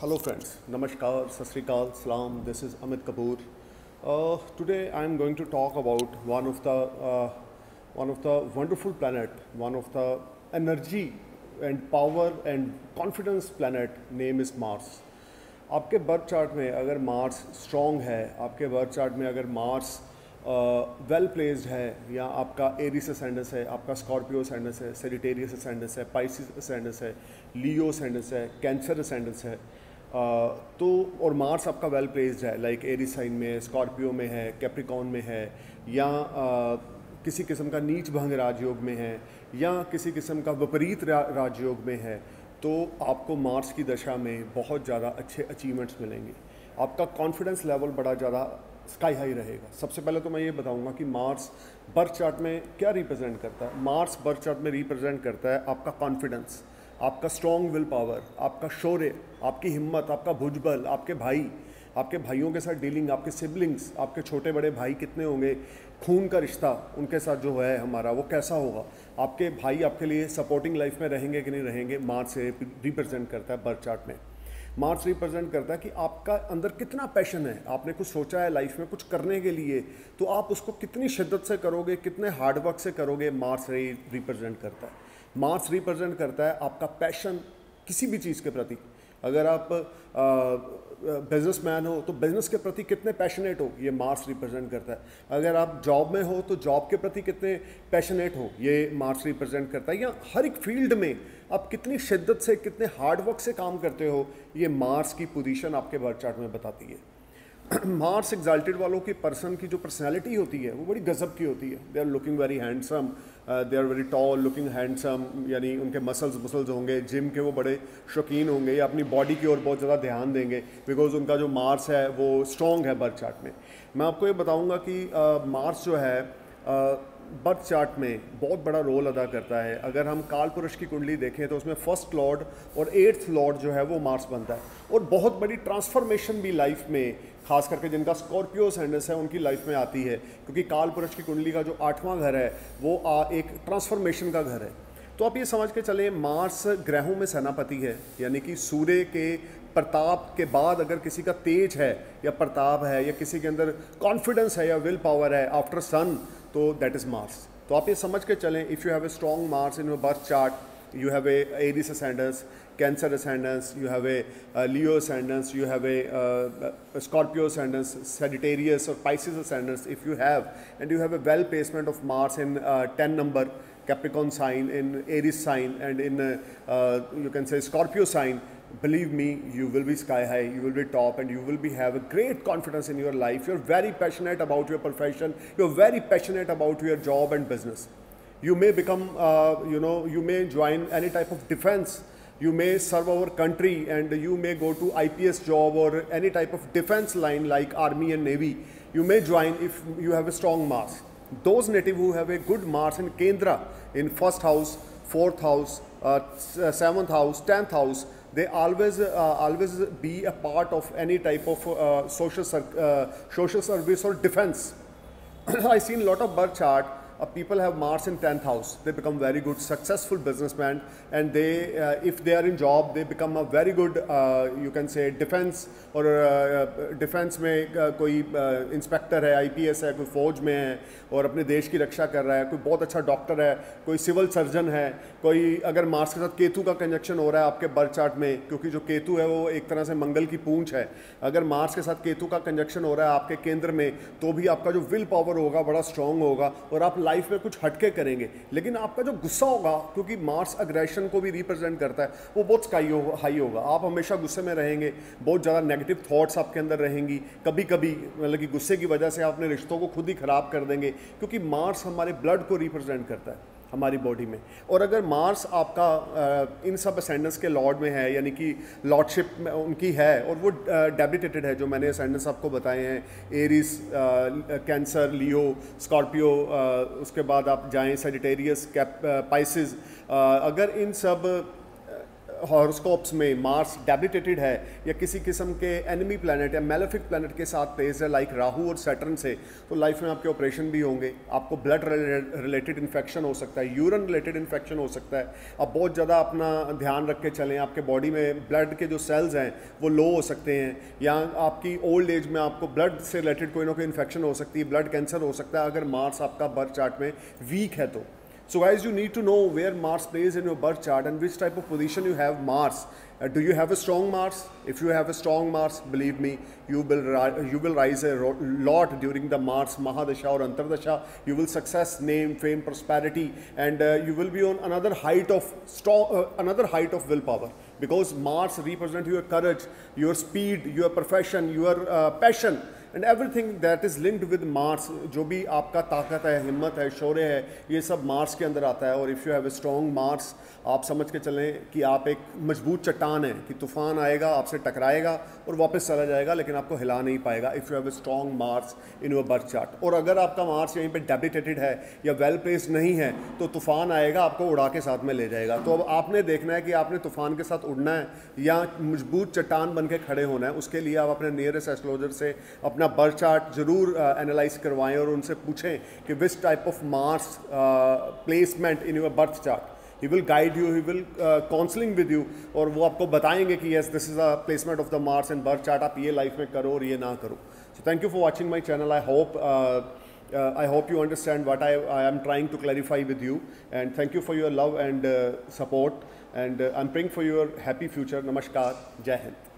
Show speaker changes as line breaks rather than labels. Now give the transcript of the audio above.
Hello friends, Namaskar, Sasrikal, Salam. This is Amit Kapoor. Today I am going to talk about one of the wonderful planet, one of the energy and power and confidence planet. Name is Mars. आपके birth chart में अगर Mars strong है, आपके birth chart में अगर Mars well placed है, या आपका एरिस असेंडेंस है, आपका स्कॉर्पियो असेंडेंस है, सेजिटेरियस असेंडेंस है, पाइसिस असेंडेंस है, लियो असेंडेंस है, कैंसर असेंडेंस है, तो और मार्स आपका वेल प्लेस्ड है, लाइक एरिस साइन में, स्कॉर्पियो में है, कैप्रिकॉन में है, या किसी किस्म का नीच भंग राजयोग में है, या किसी किस्म का विपरीत राजयोग में है, तो आपको मार्स की दशा में बहुत ज़्यादा अच्छे अचीवमेंट्स मिलेंगे। आपका कॉन्फिडेंस लेवल बड़ा ज़्यादा स्काई हाई रहेगा। सबसे पहले तो मैं ये बताऊंगा कि मार्स बर्थ चार्ट में क्या रिप्रेजेंट करता है। मार्स बर्थ चार्ट में रिप्रेजेंट करता है आपका कॉन्फिडेंस, आपका स्ट्रॉन्ग विल पावर, आपका शौर्य, आपकी हिम्मत, आपका भुजबल, आपके भाइयों के साथ डीलिंग, आपके सिबलिंग्स, आपके छोटे बड़े भाई कितने होंगे, खून का रिश्ता उनके साथ जो है हमारा वो कैसा होगा, आपके भाई आपके लिए सपोर्टिंग लाइफ में रहेंगे कि नहीं रहेंगे, मार्स से रिप्रेजेंट करता है बर्थ चार्ट में। मार्स रिप्रेजेंट करता है कि आपका अंदर कितना पैशन है, आपने कुछ सोचा है लाइफ में कुछ करने के लिए, तो आप उसको कितनी शिद्दत से करोगे, कितने हार्डवर्क से करोगे, मार्स रिप्रेजेंट करता है। मार्स रिप्रेजेंट करता है आपका पैशन किसी भी चीज़ के प्रति। अगर आप बिजनेसमैन हो तो बिजनेस के प्रति कितने पैशनेट हो, ये मार्स रिप्रेजेंट करता है। अगर आप जॉब में हो तो जॉब के प्रति कितने पैशनेट हो, ये मार्स रिप्रेजेंट करता है। या हर एक फील्ड में आप कितनी शिद्दत से, कितने हार्डवर्क से काम करते हो, ये मार्स की पोजीशन आपके बर्थ चार्ट में बताती है। मार्स एग्जाल्टेड वालों की पर्सन की जो पर्सनैलिटी होती है वो बड़ी गजब की होती है। They are looking very handsome, they are very tall looking handsome, यानी उनके मसल्स होंगे, जिम के वो बड़े शौकीन होंगे, या अपनी बॉडी की ओर बहुत ज़्यादा ध्यान देंगे, बिकॉज उनका जो मार्स है वो स्ट्रॉन्ग है बर्थ चार्ट में। मैं आपको ये बताऊँगा कि मार्स जो है बर्थ चार्ट में बहुत बड़ा रोल अदा करता है। अगर हम काल पुरुष की कुंडली देखें तो उसमें फर्स्ट लॉर्ड और एट्थ लॉर्ड जो है वो मार्स बनता है, और बहुत बड़ी ट्रांसफॉर्मेशन भी लाइफ में, खास करके जिनका स्कॉर्पियो असेंडेंस है उनकी लाइफ में आती है, क्योंकि काल पुरुष की कुंडली का जो 8वां घर है वो एक ट्रांसफॉर्मेशन का घर है। तो आप ये समझ के चलें, मार्स ग्रहों में सेनापति है, यानी कि सूर्य के प्रताप के बाद अगर किसी का तेज है या प्रताप है, या किसी के अंदर कॉन्फिडेंस है या विल पावर है आफ्टर सन, तो दैट इज़ मार्स। तो आप ये समझ के चलें, if you have a strong Mars in your birth chart, you have a Aries ascendance, Cancer ascendance, you have a Leo ascendance, you have a Scorpio ascendance, Sagittarius or Pisces ascendance, if you have, and you have a well placement of Mars in 10 number Capricorn sign, in Aries sign, and in you can say Scorpio sign, believe me, you will be sky high, you will be top, and you will be have a great confidence in your life. You're very passionate about your profession, you're very passionate about your job and business. You may become, you may join any type of defense. You may serve our country, and you may go to IPS job or any type of defense line like Army and Navy. You may join if you have a strong Mars. Those native who have a good Mars in Kendra, in first house, fourth house, 7th house, 10th house, they always be a part of any type of social service or defense. I seen a lot of birth chart. People have Mars in 10th house, they become very good successful businessman, and they if they are in job, they become a very good you can say defense or defense में कोई inspector है, IPS है, कोई फौज में है और अपने देश की रक्षा कर रहा है, कोई बहुत अच्छा डॉक्टर है, कोई सिविल सर्जन है, कोई अगर मार्स के साथ केतु का कंजक्शन हो रहा है आपके बर्थ चार्ट में, क्योंकि जो केतु है वो एक तरह से मंगल की पूंछ है, अगर मार्स के साथ केतु का कंजक्शन हो रहा है आपके केंद्र में, तो भी आपका जो विल पावर होगा बड़ा स्ट्रांग होगा और आप लाइफ में कुछ हटके करेंगे। लेकिन आपका जो गुस्सा होगा, क्योंकि मार्स अग्रेशन को भी रिप्रेजेंट करता है, वो बहुत हाई होगा। आप हमेशा गुस्से में रहेंगे, बहुत ज़्यादा नेगेटिव थॉट्स आपके अंदर रहेंगी, कभी कभी मतलब कि गुस्से की वजह से आप अपने रिश्तों को खुद ही ख़राब कर देंगे, क्योंकि मार्स हमारे ब्लड को रिप्रेजेंट करता है हमारी बॉडी में। और अगर मार्स आपका इन सब असेंडेंस के लॉर्ड में है, यानी कि लॉर्डशिप में उनकी है, और वो डेबिटेटेड है, जो मैंने असेंडेंस आपको बताए हैं, एरिस, कैंसर, लियो, स्कॉर्पियो, उसके बाद आप जाएं सेजिटेरियस, पाइसिस, अगर इन सब हॉरोस्कोप्स में मार्स डेबिलिटेटेड है या किसी किस्म के एनिमी प्लैनेट या मेलेफिक प्लैनेट के साथ प्लेस है लाइक राहु और सैटर्न से, तो लाइफ में आपके ऑपरेशन भी होंगे, आपको ब्लड रिलेटेड इन्फेक्शन हो सकता है, यूरिन रिलेटेड इन्फेक्शन हो सकता है। आप बहुत ज़्यादा अपना ध्यान रख के चलें, आपके बॉडी में ब्लड के जो सेल्स हैं वो लो हो सकते हैं, या आपकी ओल्ड एज में आपको ब्लड से रिलेटेड कोई ना कोई इन्फेक्शन हो सकती है, ब्लड कैंसर हो सकता है अगर मार्स आपका बर्थ चार्ट में वीक है तो। So guys, you need to know where Mars plays in your birth chart and which type of position you have Mars. Do you have a strong Mars? If you have a strong Mars, believe me, you will rise a lot during the Mars Mahadasha or Antardasha. You will success, name, fame, prosperity, and you will be on another height of willpower, because Mars represents your courage, your speed, your profession, your passion. And everything that is linked with Mars, जो भी आपका ताकत है, हिम्मत है, शौर्य है, ये सब मार्स के अंदर आता है। और if you have a strong Mars, आप समझ के चलें कि आप एक मजबूत चट्टान है कि तूफान आएगा, आपसे टकराएगा और वापस चला जाएगा, लेकिन आपको हिला नहीं पाएगा। If you have a strong Mars in your birth chart. और अगर आपका मार्स यहीं पे डेबिलिटेटेड है या वेल प्लेस्ड नहीं है, तो तूफान आएगा, आपको उड़ा के साथ में ले जाएगा। तो अब आपने देखना है कि आपने तूफान के साथ उड़ना है या मजबूत चट्टान बन के खड़े होना है। उसके लिए आप अपने नियरेस्ट एस्ट्रोलॉजर से अपना बर्थ चार्ट जरूर एनालाइज करवाएं और उनसे पूछें कि which type of Mars placement in your birth chart. He will guide you, he will counselling with you, और वो आपको बताएंगे कि yes this is a placement of the Mars in birth chart, आप ये लाइफ में करो और ये ना करो। So thank you for watching my channel. I hope you understand what I am trying to clarify with you, and thank you for your love and support, and I'm praying for your happy future. Namaskar, Jai Hind.